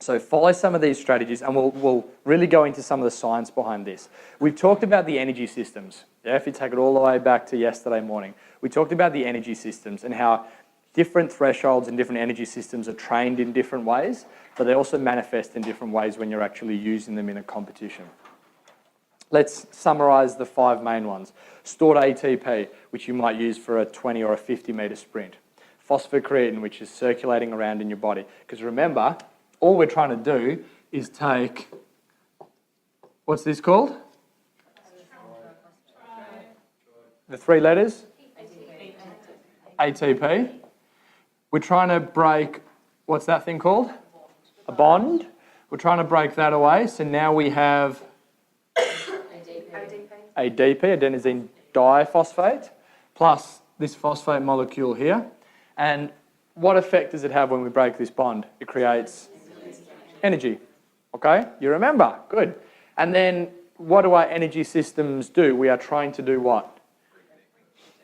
So follow some of these strategies, and we'll really go into some of the science behind this. We've talked about the energy systems. Yeah, if you take it all the way back to yesterday morning, we talked about the energy systems and how different thresholds and different energy systems are trained in different ways, but they also manifest in different ways when you're actually using them in a competition. Let's summarize the 5 main ones. Stored ATP, which you might use for a 20 or a 50 meter sprint. Phosphocreatine, which is circulating around in your body. Because remember, all we're trying to do is take, what's this called? The 3 letters? ATP. We're trying to break, what's that thing called? A bond. We're trying to break that away. So now we have ADP, adenosine diphosphate, plus this phosphate molecule here. And what effect does it have when we break this bond? It creates energy. Okay, you remember? Good. And then what do our energy systems do? We are trying to do what?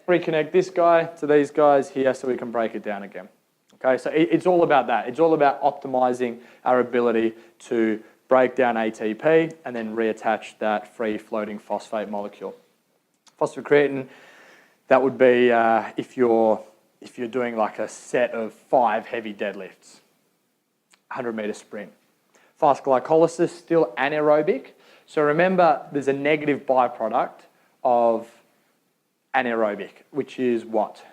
Reconnect this guy to these guys here so we can break it down again. Okay, so it's all about that. It's all about optimizing our ability to break down ATP and then reattach that free-floating phosphate molecule. Phosphocreatine, that would be if you're doing like a set of 5 heavy deadlifts, 100 meter sprint. Fast glycolysis, still anaerobic. So remember, there's a negative byproduct of anaerobic, which is what?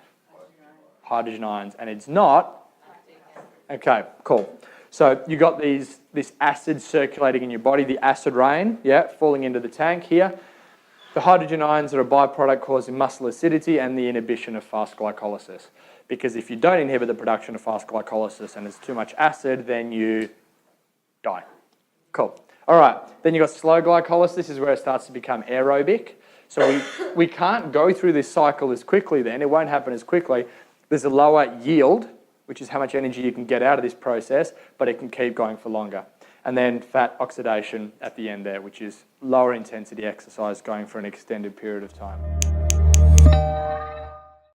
Hydrogen ions, and it's not. Okay, cool. So you got this acid circulating in your body, the acid rain, yeah, falling into the tank here. The hydrogen ions are a byproduct causing muscle acidity and the inhibition of fast glycolysis. Because if you don't inhibit the production of fast glycolysis and there's too much acid, then you die. Cool. All right, then you've got slow glycolysis. This is where it starts to become aerobic. So we can't go through this cycle as quickly then. It won't happen as quickly. There's a lower yield, which is how much energy you can get out of this process, but it can keep going for longer. And then fat oxidation at the end there, which is lower intensity exercise going for an extended period of time.